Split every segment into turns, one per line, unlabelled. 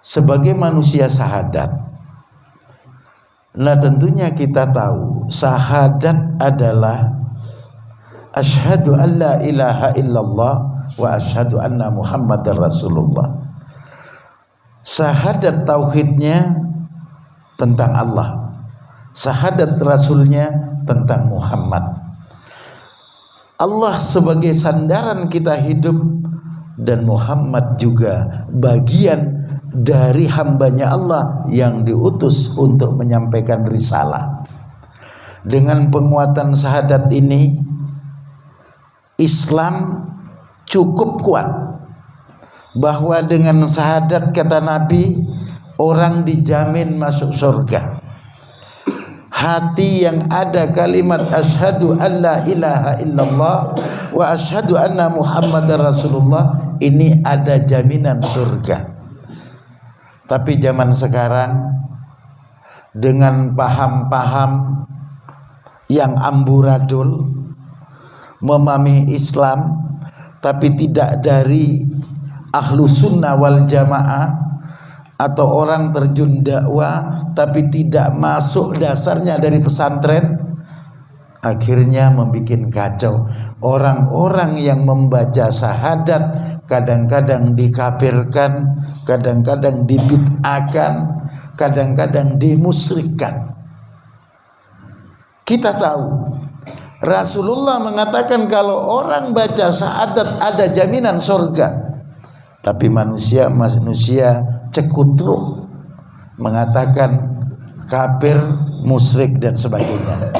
sebagai manusia sahadat. Nah, tentunya kita tahu sahadat adalah asyhadu an la ilaha illallah wa asyhadu anna muhammadar rasulullah. Syahadat tauhidnya tentang Allah, syahadat rasulnya tentang Muhammad. Allah sebagai sandaran kita hidup, dan Muhammad juga bagian dari hambanya Allah yang diutus untuk menyampaikan risalah. Dengan penguatan syahadat ini, Islam cukup kuat bahwa dengan syahadat, kata Nabi, orang dijamin masuk surga. Hati yang ada kalimat asyhadu an la ilaha illallah wa asyhadu anna muhammadar rasulullah, ini ada jaminan surga. Tapi zaman sekarang dengan paham-paham yang amburadul, memahami Islam tapi tidak dari ahlu sunnah wal jamaah, atau orang terjun dakwah tapi tidak masuk dasarnya dari pesantren, akhirnya membuat kacau. Orang-orang yang membaca syahadat kadang-kadang dikafirkan, kadang-kadang dibid'ahkan, kadang-kadang dimusyrikkan. Kita tahu Rasulullah mengatakan kalau orang baca syahadat ada jaminan surga. Tapi manusia cekutruk mengatakan kafir, musyrik dan sebagainya.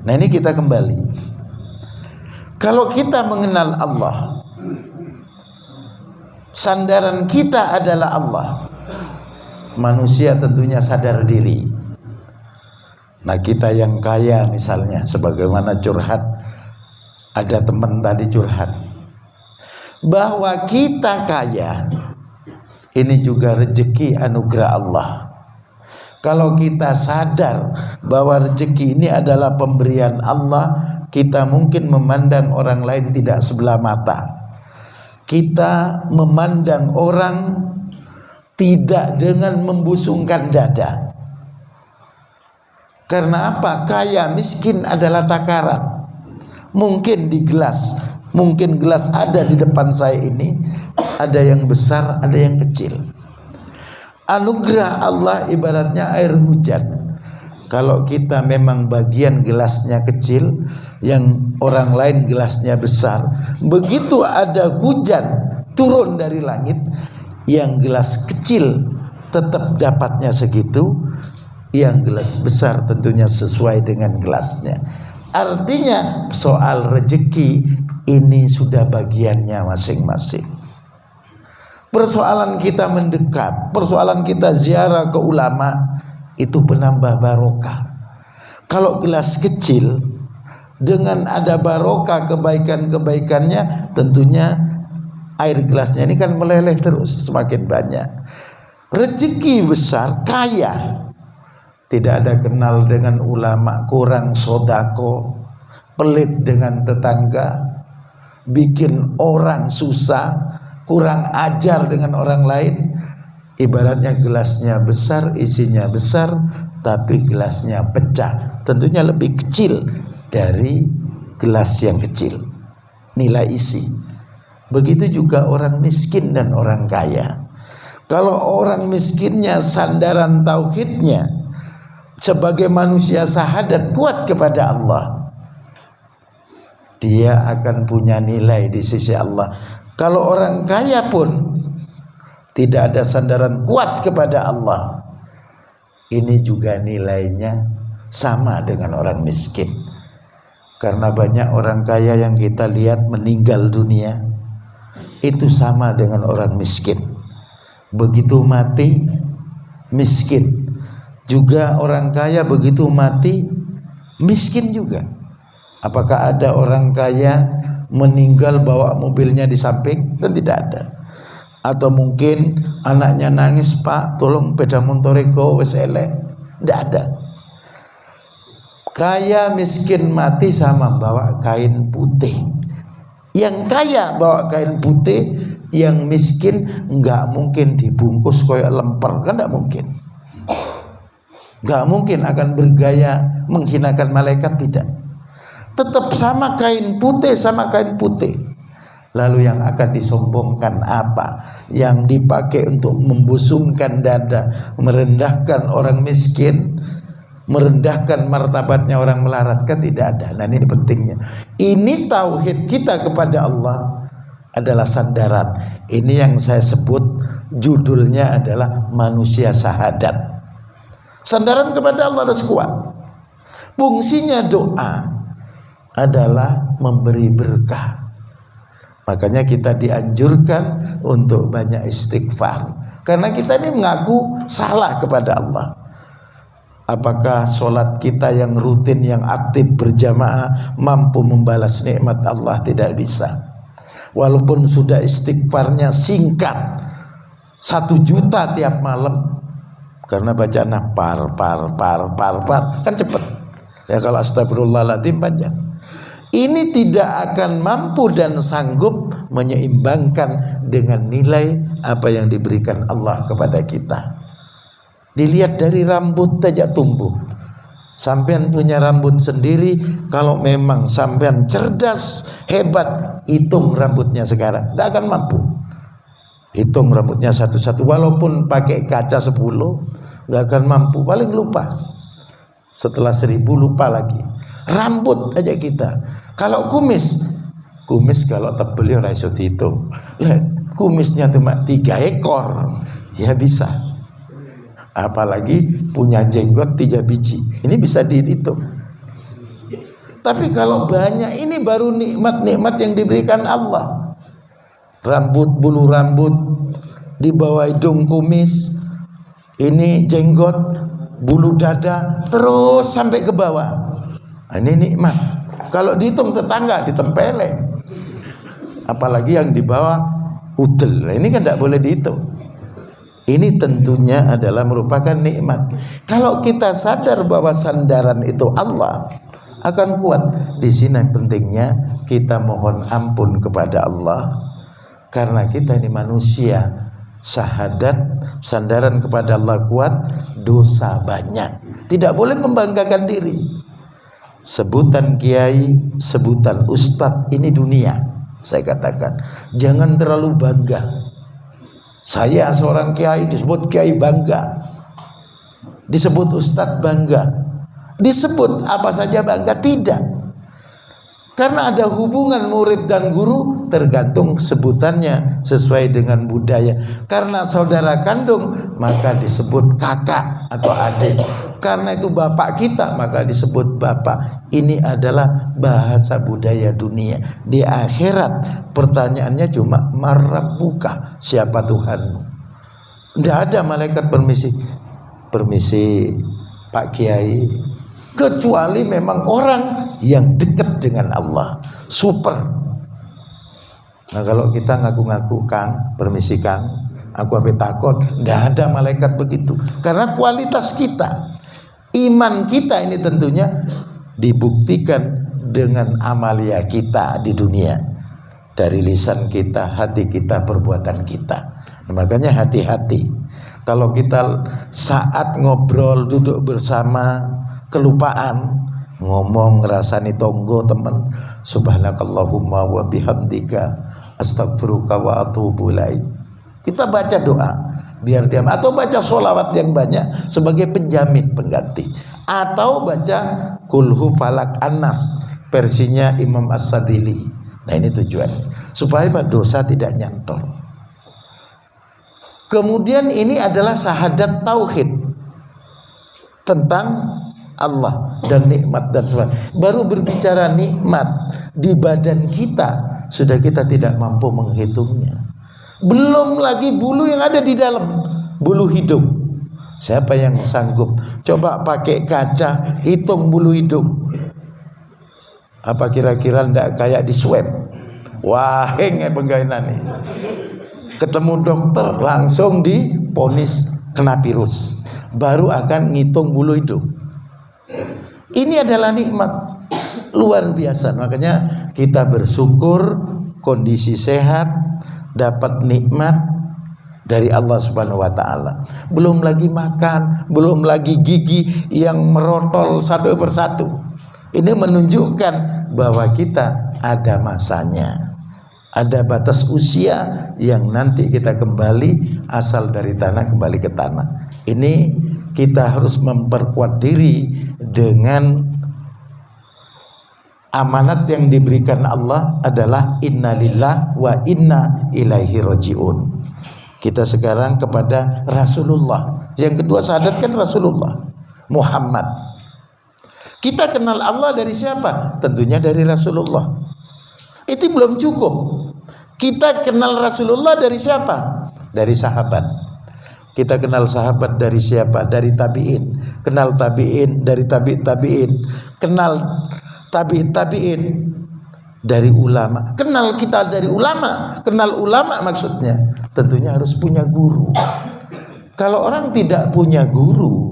Nah, ini kita kembali. Kalau kita mengenal Allah, sandaran kita adalah Allah, manusia tentunya sadar diri. Nah, kita yang kaya misalnya, sebagaimana curhat, ada teman tadi curhat bahwa kita kaya, ini juga rezeki anugerah Allah. Kalau kita sadar bahwa rezeki ini adalah pemberian Allah, kita mungkin memandang orang lain tidak sebelah mata. Kita memandang orang tidak dengan membusungkan dada. Karena apa? Kaya miskin adalah takaran. Mungkin di gelas, mungkin gelas ada di depan saya ini, ada yang besar, ada yang kecil. Anugerah Allah ibaratnya air hujan. Kalau kita memang bagian gelasnya kecil, yang orang lain gelasnya besar, begitu ada hujan turun dari langit, yang gelas kecil tetap dapatnya segitu, yang gelas besar tentunya sesuai dengan gelasnya. Artinya soal rezeki ini sudah bagiannya masing-masing. Persoalan kita mendekat, persoalan kita ziarah ke ulama, itu penambah barokah. Kalau gelas kecil dengan ada barokah kebaikan-kebaikannya, tentunya air gelasnya ini kan meleleh terus semakin banyak. Rezeki besar, kaya, tidak ada kenal dengan ulama, kurang sodako, pelit dengan tetangga, bikin orang susah, kurang ajar dengan orang lain. Ibaratnya gelasnya besar, isinya besar, tapi gelasnya pecah, tentunya lebih kecil dari gelas yang kecil nilai isi. Begitu juga orang miskin dan orang kaya. Kalau orang miskinnya sandaran tauhidnya sebagai manusia syahadat kuat kepada Allah, dia akan punya nilai di sisi Allah. Kalau orang kaya pun tidak ada sandaran kuat kepada Allah, ini juga nilainya sama dengan orang miskin. Karena banyak orang kaya yang kita lihat meninggal dunia, itu sama dengan orang miskin. Begitu mati, miskin. Juga orang kaya begitu mati, miskin juga. Apakah ada orang kaya meninggal bawa mobilnya di samping? Dan tidak ada. Atau mungkin anaknya nangis, "Pak, tolong sepeda motorku wis elek." Tidak ada. Kaya miskin mati sama bawa kain putih. Yang kaya bawa kain putih, Yang miskin nggak mungkin dibungkus kayak lemper, kan nggak mungkin. Nggak mungkin akan bergaya menghinakan malaikat, tidak. Tetap sama kain putih, sama kain putih. Lalu yang akan disombongkan apa? Yang dipakai untuk membusungkan dada, merendahkan orang miskin, merendahkan martabatnya orang melarat, kan tidak ada. Nah, ini pentingnya. Ini tauhid kita kepada Allah adalah sandaran. Ini yang saya sebut judulnya adalah manusia syahadat. Sandaran kepada Allah harus kuat. Fungsinya doa adalah memberi berkah. Makanya kita dianjurkan untuk banyak istighfar, karena kita ini mengaku salah kepada Allah. Apakah sholat kita yang rutin, yang aktif berjamaah mampu membalas nikmat Allah? Tidak bisa. Walaupun sudah istighfarnya singkat 1 juta tiap malam, karena bacaannya par kan cepet ya. Kalau astagfirullahaladzim panjang. Ini tidak akan mampu dan sanggup menyeimbangkan dengan nilai apa yang diberikan Allah kepada kita. Dilihat dari rambut saja tumbuh. Sampean punya rambut sendiri, kalau memang sampean cerdas, hebat, hitung rambutnya sekarang, tidak akan mampu. Hitung rambutnya satu-satu, walaupun pakai kaca 10, nggak akan mampu, paling lupa. Setelah 1000 lupa lagi. Rambut aja kita. Kalau kumis kalau tebel ya iso dihitung. Kumisnya cuma 3 ekor, ya bisa. Apalagi punya jenggot 3 biji, ini bisa dihitung. Tapi kalau banyak, ini baru nikmat-nikmat yang diberikan Allah. Rambut, bulu rambut, di bawah hidung kumis, ini jenggot, bulu dada, terus sampai ke bawah. Ini nikmat. Kalau dihitung tetangga ditempeleng. Apalagi yang di bawah udel, ini kan tidak boleh dihitung. Ini tentunya adalah merupakan nikmat. Kalau kita sadar bahwa sandaran itu Allah, akan kuat. Di sini pentingnya kita mohon ampun kepada Allah, karena kita ini manusia syahadat, sandaran kepada Allah kuat, dosa banyak. Tidak boleh membanggakan diri. Sebutan kiai, sebutan ustadz, ini dunia. Saya katakan, jangan terlalu bangga. Saya seorang kiai, disebut kiai bangga, disebut ustadz bangga, disebut apa saja bangga, tidak. Karena ada hubungan murid dan guru, tergantung sebutannya sesuai dengan budaya. Karena saudara kandung, maka disebut kakak atau adik. Karena itu bapak kita, maka disebut bapak. Ini adalah bahasa budaya dunia. Di akhirat pertanyaannya cuma marabbuka, siapa Tuhanmu? Tidak ada malaikat permisi Pak Kiai, kecuali memang orang yang dekat dengan Allah, super. Nah, kalau kita ngaku-ngaku Kang, permisi Kang, aku apa takut, tidak ada malaikat begitu. Karena kualitas kita, iman kita ini tentunya dibuktikan dengan amalia kita di dunia, dari lisan kita, hati kita, perbuatan kita. Nah, makanya hati-hati kalau kita saat ngobrol, duduk bersama, kelupaan ngomong, ngerasani tonggo teman, subhanakallahumma wa bihamdika astaghfiruka wa atubu ilaik. Kita baca doa biar diam, atau baca sholawat yang banyak sebagai penjamin pengganti, atau baca kulhu falak anas versinya Imam As-Sadili. Nah, ini tujuannya supaya dosa tidak nyantol. Kemudian ini adalah syahadat tauhid tentang Allah dan nikmat dan sebagainya. Baru berbicara nikmat di badan kita, sudah kita tidak mampu menghitungnya. Belum lagi bulu yang ada di dalam, bulu hidung. Siapa yang sanggup coba pakai kaca hitung bulu hidung? Apa kira-kira ndak kayak di swab? Wah, penggainan nih. Ketemu dokter langsung diponis kena virus, baru akan ngitung bulu hidung. Ini adalah nikmat luar biasa. Makanya kita bersyukur kondisi sehat, dapat nikmat dari Allah Subhanahu wa taala. Belum lagi makan, belum lagi gigi yang merotol satu persatu. Ini menunjukkan bahwa kita ada masanya. Ada batas usia yang nanti kita kembali, asal dari tanah kembali ke tanah. Ini kita harus memperkuat diri dengan amanat yang diberikan Allah adalah innalillah wa inna ilaihi rajiun. Kita sekarang kepada Rasulullah. Yang kedua syahadatkan Rasulullah Muhammad. Kita kenal Allah dari siapa? Tentunya dari Rasulullah. Itu belum cukup. Kita kenal Rasulullah dari siapa? Dari sahabat. Kita kenal sahabat dari siapa? Dari tabi'in. Kenal tabi'in dari tabi'in. Kenal tabi'in dari ulama. Kenal kita dari ulama. Kenal ulama maksudnya tentunya harus punya guru. Kalau orang tidak punya guru,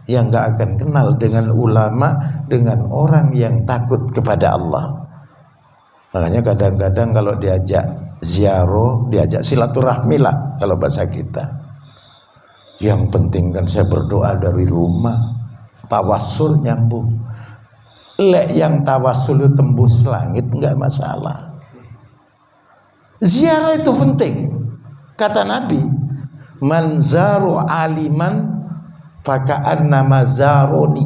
yang nggak akan kenal dengan ulama, dengan orang yang takut kepada Allah. Makanya kadang-kadang kalau diajak ziarah, diajak silaturahmi lah kalau bahasa kita. Yang penting kan saya berdoa dari rumah, tawassul nyambung. Lek yang tawassul tembus langit nggak masalah. Ziarah itu penting. Kata Nabi, man zaru aliman faka'annama zaroni.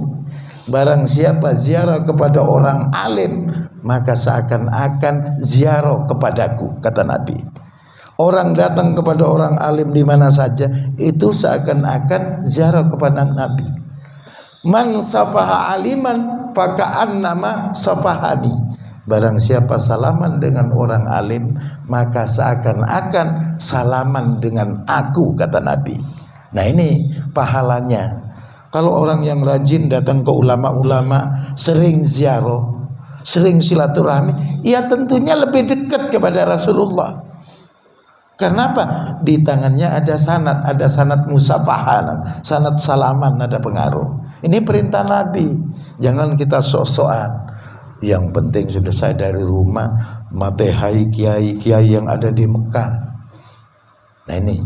Barang siapa ziarah kepada orang alim, maka seakan-akan ziarah kepadaku, kata Nabi. Orang datang kepada orang alim di mana saja, itu seakan-akan ziarah kepada Nabi. Man safaha aliman faka'annama safahani. Barang siapa salaman dengan orang alim, maka seakan-akan salaman dengan aku, kata Nabi. Nah ini pahalanya. Kalau orang yang rajin datang ke ulama-ulama, sering ziarah, sering silaturahmi, ya tentunya lebih dekat kepada Rasulullah. Karena apa? Di tangannya ada sanad musafahan, sanad salaman, ada pengaruh. Ini perintah Nabi. Jangan kita sok-sokan. Yang penting sudah saya dari rumah matehai kiai-kiai yang ada di Mekah. Nah ini,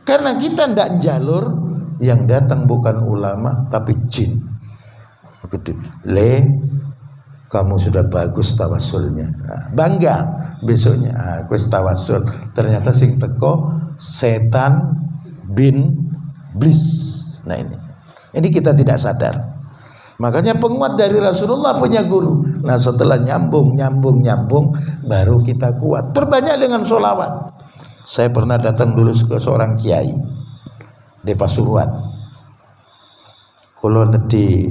karena kita tidak jalur yang datang bukan ulama tapi jin. Kamu sudah bagus tawasulnya, bangga besoknya aku tawasul, ternyata sing teko setan bin blis. Nah ini kita tidak sadar. Makanya penguat dari Rasulullah punya guru. Nah setelah nyambung baru kita kuat. Perbanyak dengan sholawat. Saya pernah datang dulu ke seorang kiai di Pasuruan. Kalau di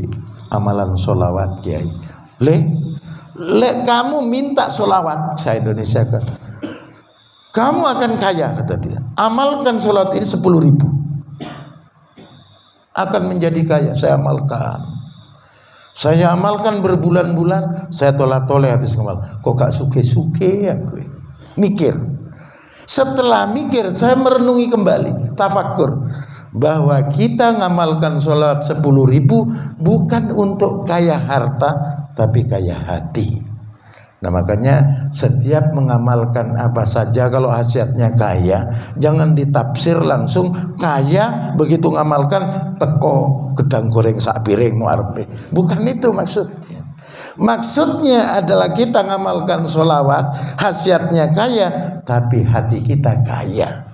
amalan sholawat kiai, le kamu minta sholawat, saya Indonesia kan, kamu akan kaya, kata dia. Amalkan sholawat ini 10.000, akan menjadi kaya. Saya amalkan berbulan-bulan, saya tolak-tolak habis ngamal. Kok gak suke-suke aku? Mikir. Setelah mikir, saya merenungi kembali, tafakur, bahwa kita ngamalkan sholat 10.000 bukan untuk kaya harta, tapi kaya hati. Nah makanya setiap mengamalkan apa saja kalau hasiatnya kaya, jangan ditafsir langsung kaya begitu ngamalkan teko gedang goreng sak piring no arepe. Bukan itu maksudnya. Maksudnya adalah kita ngamalkan sholawat, hasiatnya kaya, tapi hati kita kaya.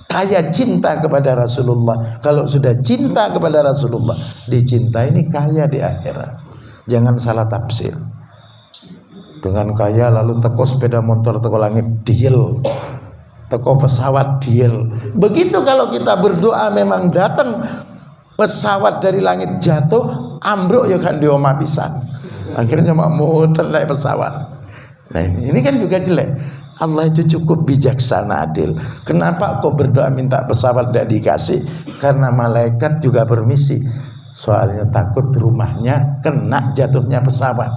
Kaya cinta kepada Rasulullah. Kalau sudah cinta kepada Rasulullah, dicintai ini kaya di akhirat. Jangan salah tafsir. Dengan kaya lalu teko sepeda motor, teko langit deal, teko pesawat deal. Begitu kalau kita berdoa memang datang pesawat dari langit jatuh, ambruk ya kan dioma pisan. Akhirnya mau muter naik pesawat. Nah ini kan juga jelek. Allah itu cukup bijaksana, adil. Kenapa kau berdoa minta pesawat tidak dikasih? Karena malaikat juga permisi. Soalnya takut rumahnya kena jatuhnya pesawat.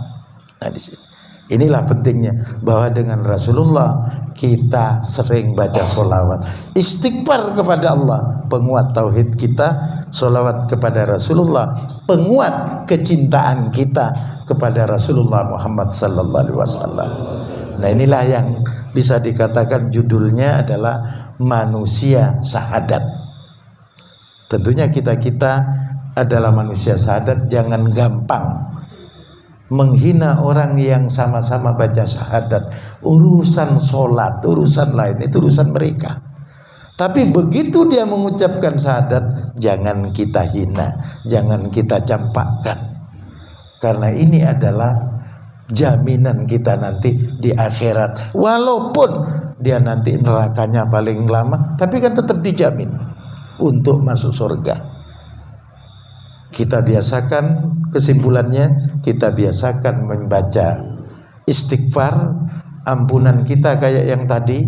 Nah di sini. Inilah pentingnya bahwa dengan Rasulullah kita sering baca sholawat, istighfar kepada Allah, penguat tauhid kita. Sholawat kepada Rasulullah, penguat kecintaan kita kepada Rasulullah Muhammad sallallahu alaihi wasallam. Nah inilah yang bisa dikatakan judulnya adalah manusia syahadat. Tentunya kita adalah manusia syahadat, jangan gampang menghina orang yang sama-sama baca syahadat. Urusan sholat, urusan lain, itu urusan mereka. Tapi begitu dia mengucapkan syahadat, jangan kita hina, jangan kita campakkan. Karena ini adalah jaminan kita nanti di akhirat. Walaupun dia nanti nerakanya paling lama, tapi kan tetap dijamin untuk masuk surga. Kita biasakan, kesimpulannya kita biasakan membaca istighfar, ampunan kita kayak yang tadi,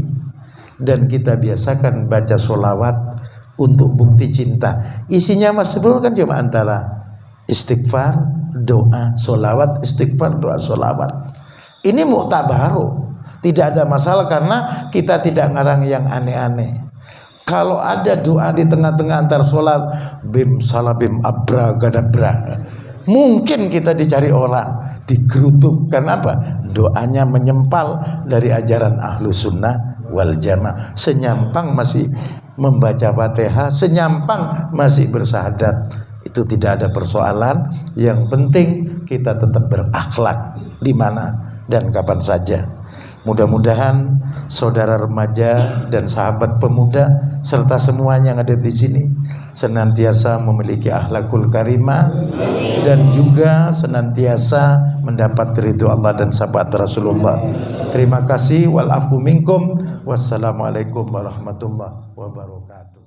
dan kita biasakan baca sholawat untuk bukti cinta. Isinya mas sebenarnya kan cuma antara istighfar, doa, sholawat, istighfar, doa, sholawat. Ini muktabaru, tidak ada masalah karena kita tidak ngarang yang aneh-aneh. Kalau ada doa di tengah-tengah antar sholat, bim salabim abra gadabra, mungkin kita dicari orang, digerutuk. Kenapa? Doanya menyempal dari ajaran ahlu sunnah wal jamaah. Senyampang masih membaca Fatihah, senyampang masih bersyahadat, itu tidak ada persoalan. Yang penting kita tetap berakhlak di mana dan kapan saja. Mudah-mudahan saudara remaja dan sahabat pemuda serta semuanya yang ada di sini senantiasa memiliki akhlakul karimah dan juga senantiasa mendapat ridho Allah dan syafaat Rasulullah. Terima kasih, wal afu minkum. Wassalamualaikum warahmatullahi wabarakatuh.